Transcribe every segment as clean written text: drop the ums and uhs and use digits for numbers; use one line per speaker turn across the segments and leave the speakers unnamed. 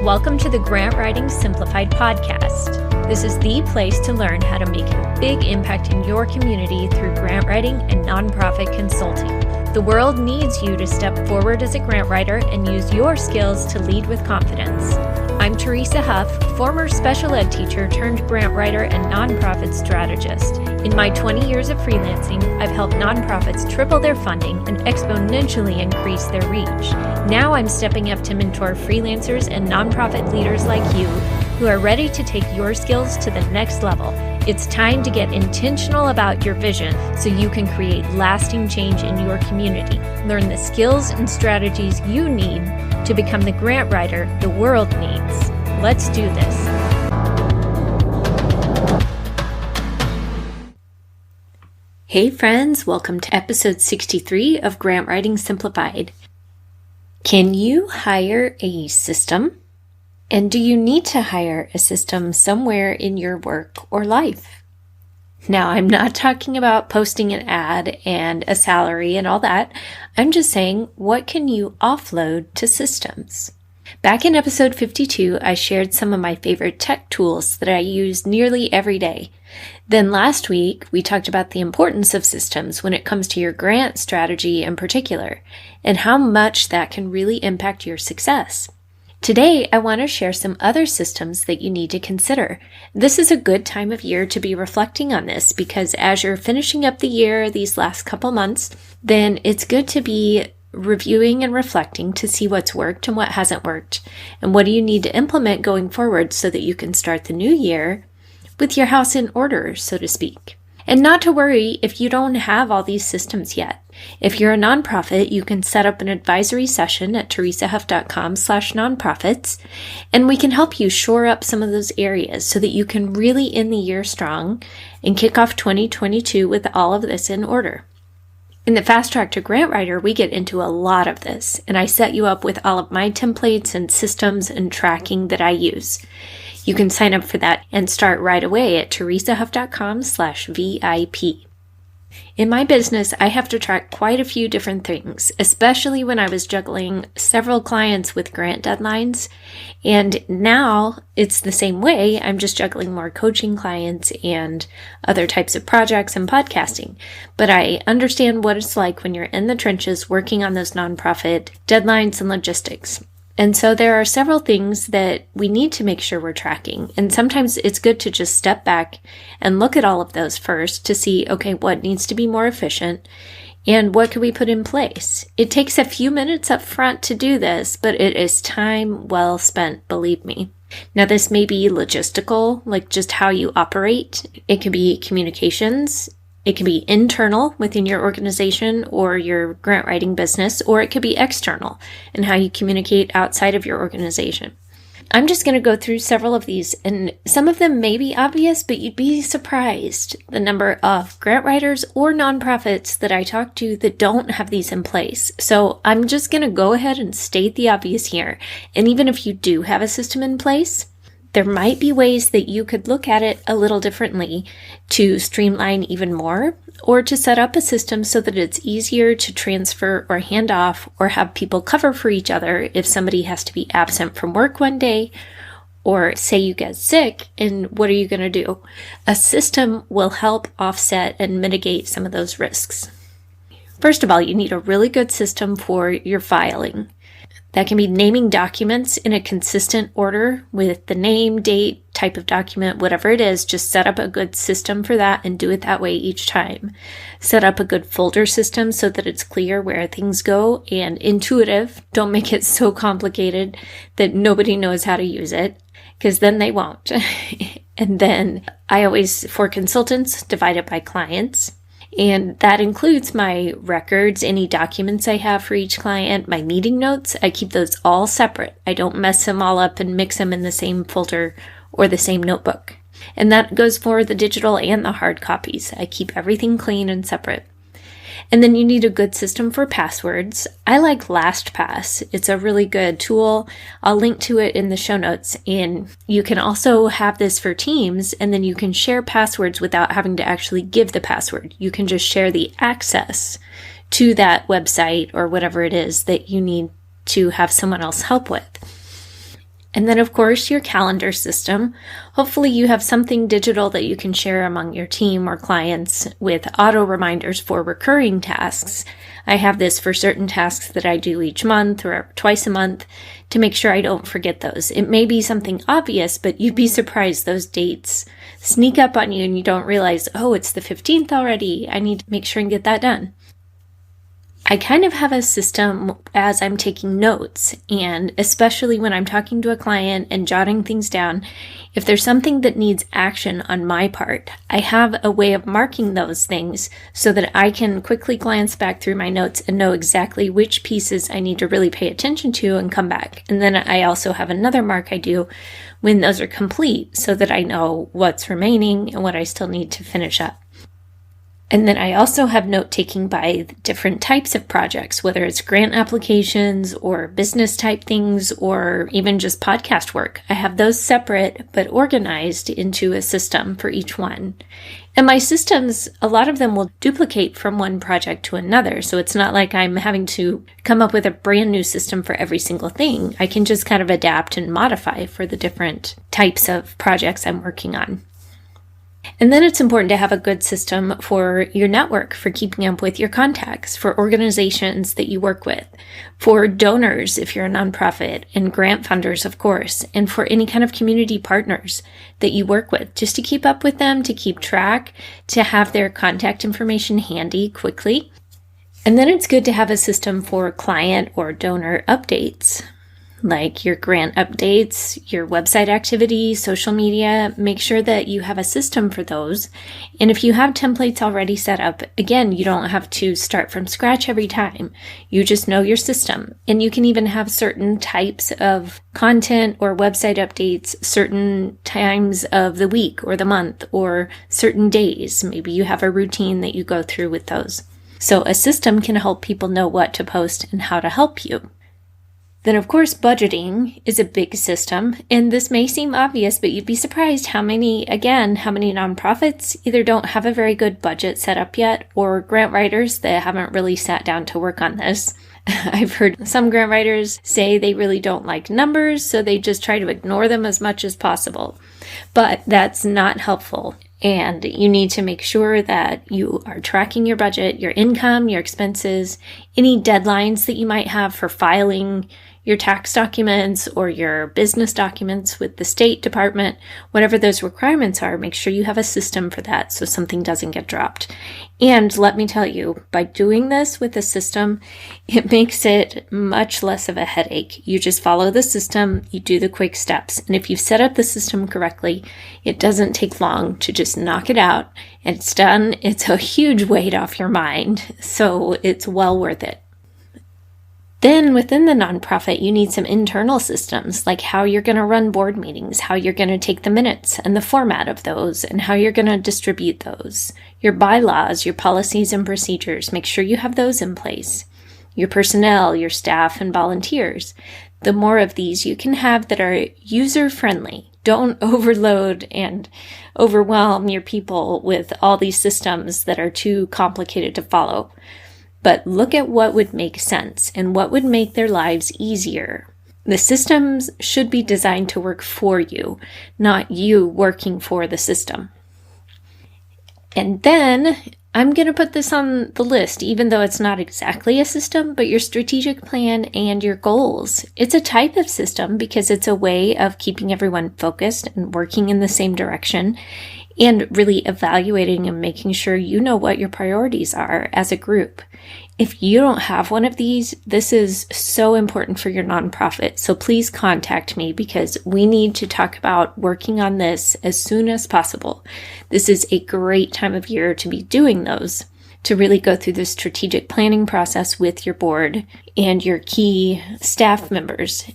Welcome to the Grant Writing Simplified podcast. This is the place to learn how to make a big impact in your community through grant writing and nonprofit consulting. The world needs you to step forward as a grant writer and use your skills to lead with confidence. I'm Teresa Huff, former special ed teacher turned grant writer and nonprofit strategist. In my 20 years of freelancing, I've helped nonprofits triple their funding and exponentially increase their reach. Now I'm stepping up to mentor freelancers and nonprofit leaders like you who are ready to take your skills to the next level. It's time to get intentional about your vision so you can create lasting change in your community. Learn the skills and strategies you need to become the grant writer the world needs. Let's do this. Hey friends, welcome to episode 63 of Grant Writing Simplified. Can you hire a system? And do you need to hire a system somewhere in your work or life? Now, I'm not talking about posting an ad and a salary and all that. I'm just saying, what can you offload to systems? Back in episode 52, I shared some of my favorite tech tools that I use nearly every day. Then last week, we talked about the importance of systems when it comes to your grant strategy in particular, and how much that can really impact your success. Today, I want to share some other systems that you need to consider. This is a good time of year to be reflecting on this because as you're finishing up the year, these last couple months, then it's good to be reviewing and reflecting to see what's worked and what hasn't worked, and what do you need to implement going forward so that you can start the new year with your house in order, so to speak. And not to worry if you don't have all these systems yet. If you're a nonprofit, you can set up an advisory session at teresahuff.com/nonprofits, and we can help you shore up some of those areas so that you can really end the year strong and kick off 2022 with all of this in order. In the Fast Track to Grant Writer, we get into a lot of this, and I set you up with all of my templates and systems and tracking that I use. You can sign up for that and start right away at teresahuff.com/VIP. In my business, I have to track quite a few different things, especially when I was juggling several clients with grant deadlines. And now it's the same way. I'm just juggling more coaching clients and other types of projects and podcasting. But I understand what it's like when you're in the trenches working on those nonprofit deadlines and logistics. And so there are several things that we need to make sure we're tracking. And sometimes it's good to just step back and look at all of those first to see, okay, what needs to be more efficient and what can we put in place? It takes a few minutes up front to do this, but it is time well spent, believe me. Now, this may be logistical, like just how you operate. It can be communications. It can be internal within your organization or your grant writing business, or it could be external in how you communicate outside of your organization. I'm just going to go through several of these, and some of them may be obvious, but you'd be surprised the number of grant writers or nonprofits that I talk to that don't have these in place. So I'm just going to go ahead and state the obvious here. And even if you do have a system in place, there might be ways that you could look at it a little differently to streamline even more, or to set up a system so that it's easier to transfer or hand off or have people cover for each other if somebody has to be absent from work one day, or say you get sick, and what are you going to do? A system will help offset and mitigate some of those risks. First of all, you need a really good system for your filing. That can be naming documents in a consistent order with the name, date, type of document, whatever it is. Just set up a good system for that and do it that way each time. Set up a good folder system so that it's clear where things go and intuitive. Don't make it so complicated that nobody knows how to use it, because then they won't. And then I always, for consultants, divide it by clients. And that includes my records, any documents I have for each client, my meeting notes. I keep those all separate. I don't mess them all up and mix them in the same folder or the same notebook. And that goes for the digital and the hard copies. I keep everything clean and separate. And then you need a good system for passwords. I like LastPass. It's a really good tool. I'll link to it in the show notes. And you can also have this for Teams, and then you can share passwords without having to actually give the password. You can just share the access to that website or whatever it is that you need to have someone else help with. And then, of course, your calendar system. Hopefully you have something digital that you can share among your team or clients with auto reminders for recurring tasks. I have this for certain tasks that I do each month or twice a month to make sure I don't forget those. It may be something obvious, but you'd be surprised those dates sneak up on you and you don't realize, oh, it's the 15th already. I need to make sure and get that done. I kind of have a system as I'm taking notes, and especially when I'm talking to a client and jotting things down, if there's something that needs action on my part, I have a way of marking those things so that I can quickly glance back through my notes and know exactly which pieces I need to really pay attention to and come back. And then I also have another mark I do when those are complete so that I know what's remaining and what I still need to finish up. And then I also have note-taking by different types of projects, whether it's grant applications or business type things or even just podcast work. I have those separate but organized into a system for each one. And my systems, a lot of them will duplicate from one project to another. So it's not like I'm having to come up with a brand new system for every single thing. I can just kind of adapt and modify for the different types of projects I'm working on. And then it's important to have a good system for your network, for keeping up with your contacts, for organizations that you work with, for donors if you're a nonprofit, and grant funders, of course, and for any kind of community partners that you work with, just to keep up with them, to keep track, to have their contact information handy quickly. And then it's good to have a system for client or donor updates, like your grant updates, your website activity, social media. Make sure that you have a system for those. And if you have templates already set up, again, you don't have to start from scratch every time. You just know your system. And you can even have certain types of content or website updates, certain times of the week or the month or certain days. Maybe you have a routine that you go through with those. So a system can help people know what to post and how to help you. Then, of course, budgeting is a big system, and this may seem obvious, but you'd be surprised how many nonprofits either don't have a very good budget set up yet, or grant writers that haven't really sat down to work on this. I've heard some grant writers say they really don't like numbers, so they just try to ignore them as much as possible. But that's not helpful. And you need to make sure that you are tracking your budget, your income, your expenses, any deadlines that you might have for filing your tax documents or your business documents with the State Department, whatever those requirements are, make sure you have a system for that so something doesn't get dropped. And let me tell you, by doing this with a system, it makes it much less of a headache. You just follow the system, you do the quick steps. And if you've set up the system correctly, it doesn't take long to just knock it out and it's done. It's a huge weight off your mind, so it's well worth it. Then within the nonprofit, you need some internal systems, like how you're going to run board meetings, how you're going to take the minutes and the format of those, and how you're going to distribute those. Your bylaws, your policies and procedures, make sure you have those in place. Your personnel, your staff, and volunteers. The more of these you can have that are user-friendly. Don't overload and overwhelm your people with all these systems that are too complicated to follow. But look at what would make sense and what would make their lives easier. The systems should be designed to work for you, not you working for the system. And then I'm going to put this on the list, even though it's not exactly a system, but your strategic plan and your goals. It's a type of system because it's a way of keeping everyone focused and working in the same direction and really evaluating and making sure you know what your priorities are as a group. If you don't have one of these, this is so important for your nonprofit. So please contact me because we need to talk about working on this as soon as possible. This is a great time of year to be doing those, to really go through the strategic planning process with your board and your key staff members.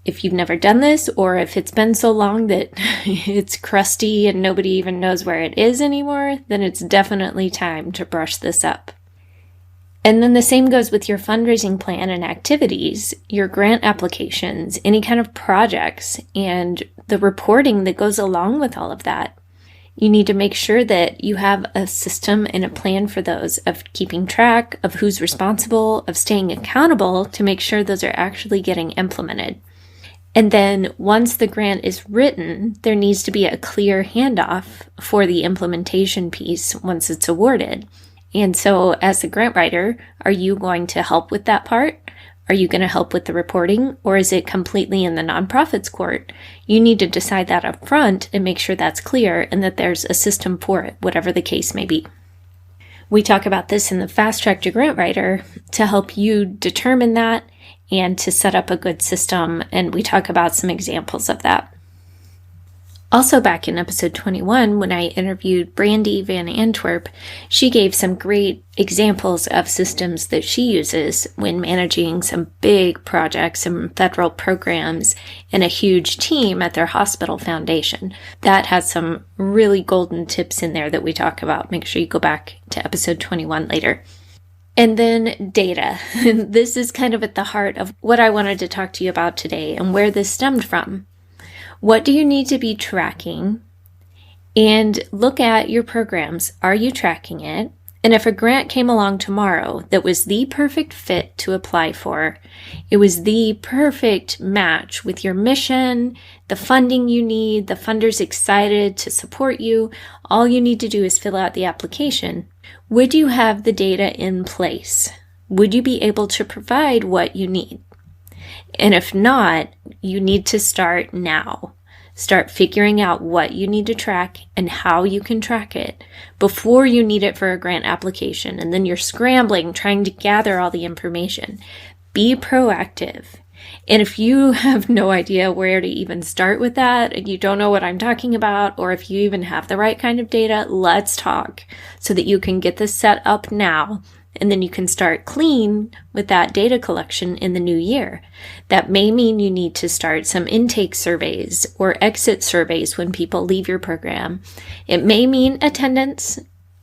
If you've never done this, or if it's been so long that it's crusty and nobody even knows where it is anymore, then it's definitely time to brush this up. And then the same goes with your fundraising plan and activities, your grant applications, any kind of projects, and the reporting that goes along with all of that. You need to make sure that you have a system and a plan for those, of keeping track of who's responsible, of staying accountable to make sure those are actually getting implemented. And then once the grant is written, there needs to be a clear handoff for the implementation piece once it's awarded. And so as a grant writer, are you going to help with that part? Are you going to help with the reporting, or is it completely in the nonprofit's court? You need to decide that up front and make sure that's clear and that there's a system for it, whatever the case may be. We talk about this in the Fast Track to Grant Writer to help you determine that and to set up a good system, and we talk about some examples of that. Also back in episode 21, when I interviewed Brandy Van Antwerp, she gave some great examples of systems that she uses when managing some big projects, some federal programs, and a huge team at their hospital foundation. That has some really golden tips in there that we talk about. Make sure you go back to episode 21 later. And then data. This is kind of at the heart of what I wanted to talk to you about today and where this stemmed from. What do you need to be tracking? And look at your programs. Are you tracking it? And if a grant came along tomorrow that was the perfect fit to apply for, it was the perfect match with your mission, the funding you need, the funders excited to support you, all you need to do is fill out the application. Would you have the data in place? Would you be able to provide what you need? And if not, you need to start now. Start figuring out what you need to track and how you can track it before you need it for a grant application. And then you're scrambling, trying to gather all the information. Be proactive. And if you have no idea where to even start with that, and you don't know what I'm talking about, or if you even have the right kind of data, let's talk so that you can get this set up now. And then you can start clean with that data collection in the new year. That may mean you need to start some intake surveys or exit surveys when people leave your program. It may mean attendance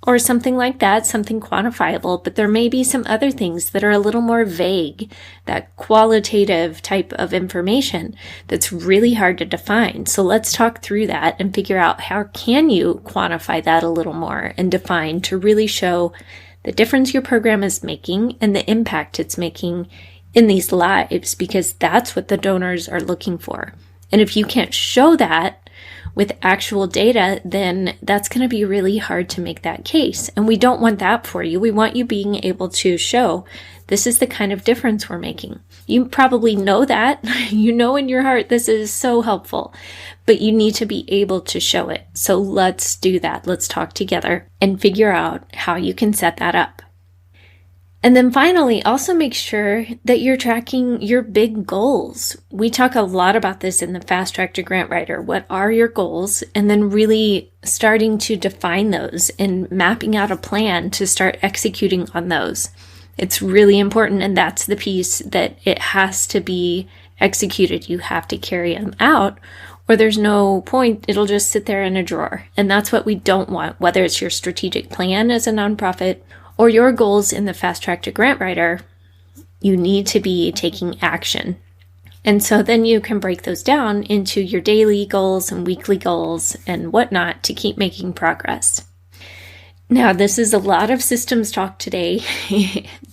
or something like that, something quantifiable, but there may be some other things that are a little more vague, that qualitative type of information that's really hard to define. So let's talk through that and figure out how can you quantify that a little more and define to really show the difference your program is making and the impact it's making in these lives, because that's what the donors are looking for. And if you can't show that with actual data, then that's going to be really hard to make that case. And we don't want that for you. We want you being able to show this is the kind of difference we're making. You probably know that. You know in your heart this is so helpful, but you need to be able to show it. So let's do that. Let's talk together and figure out how you can set that up. And then finally, also make sure that you're tracking your big goals. We talk a lot about this in the Fast Track to Grant Writer. What are your goals? And then really starting to define those and mapping out a plan to start executing on those. It's really important, and that's the piece that it has to be executed. You have to carry them out, or there's no point. It'll just sit there in a drawer. And that's what we don't want, whether it's your strategic plan as a nonprofit or your goals in the Fast Track to Grant Writer. You need to be taking action. And so then you can break those down into your daily goals and weekly goals and whatnot to keep making progress. Now, this is a lot of systems talk today,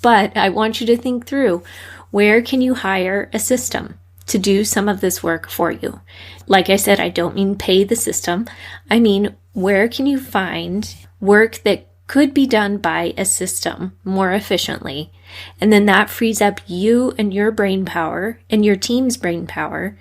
but I want you to think through, where can you hire a system to do some of this work for you? Like I said, I don't mean pay the system. I mean, where can you find work that could be done by a system more efficiently? And then that frees up you and your brain power and your team's brain power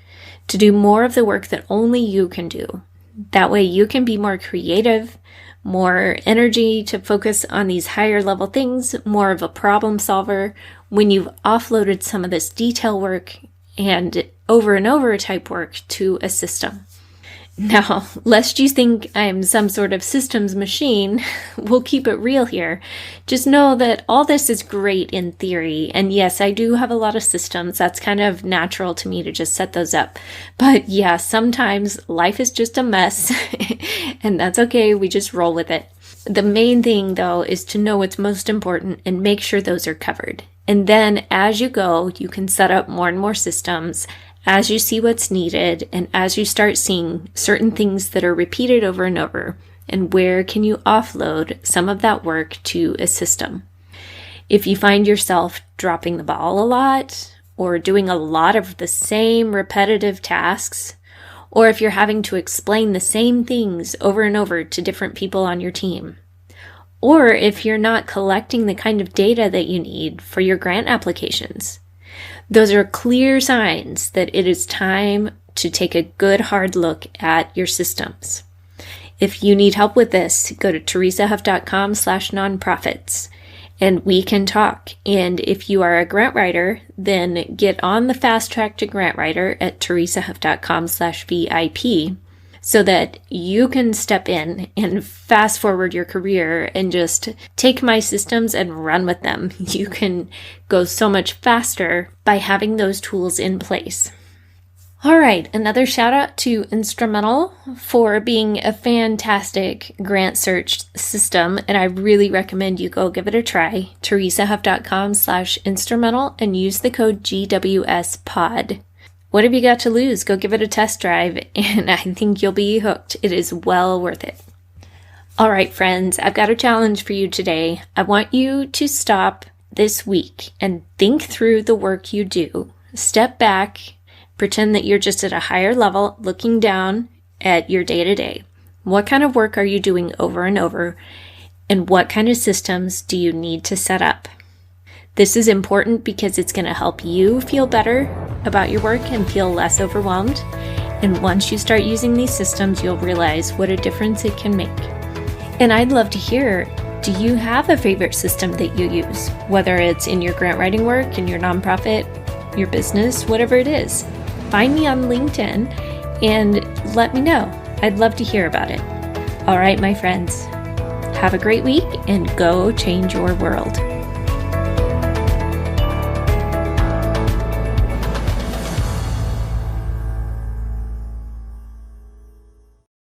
to do more of the work that only you can do. That way you can be more creative, more energy to focus on these higher level things, more of a problem solver when you've offloaded some of this detail work and over type work to a system. Now, lest you think I'm some sort of systems machine, we'll keep it real here. Just know that all this is great in theory. And yes, I do have a lot of systems. That's kind of natural to me to just set those up. But yeah, sometimes life is just a mess and that's okay. We just roll with it. The main thing though is to know what's most important and make sure those are covered. And then as you go, you can set up more and more systems as you see what's needed and as you start seeing certain things that are repeated over and over, and where can you offload some of that work to a system. If you find yourself dropping the ball a lot, or doing a lot of the same repetitive tasks, or if you're having to explain the same things over and over to different people on your team, or if you're not collecting the kind of data that you need for your grant applications. Those are clear signs that it is time to take a good hard look at your systems. If you need help with this, go to teresahuff.com/nonprofits and we can talk. And if you are a grant writer, then get on the fast track to grant writer at teresahuff.com/VIP so that you can step in and fast forward your career and just take my systems and run with them. You can go so much faster by having those tools in place. All right, another shout out to Instrumental for being a fantastic grant search system, and I really recommend you go give it a try. teresahuff.com/instrumental and use the code GWSPOD. What have you got to lose? Go give it a test drive, and I think you'll be hooked. It is well worth it. All right, friends, I've got a challenge for you today. I want you to stop this week and think through the work you do. Step back. Pretend that you're just at a higher level looking down at your day-to-day. What kind of work are you doing over and over? And what kind of systems do you need to set up? This is important because it's going to help you feel better about your work and feel less overwhelmed. And once you start using these systems, you'll realize what a difference it can make. And I'd love to hear, do you have a favorite system that you use? Whether it's in your grant writing work, in your nonprofit, your business, whatever it is. Find me on LinkedIn and let me know. I'd love to hear about it. All right, my friends, have a great week and go change your world.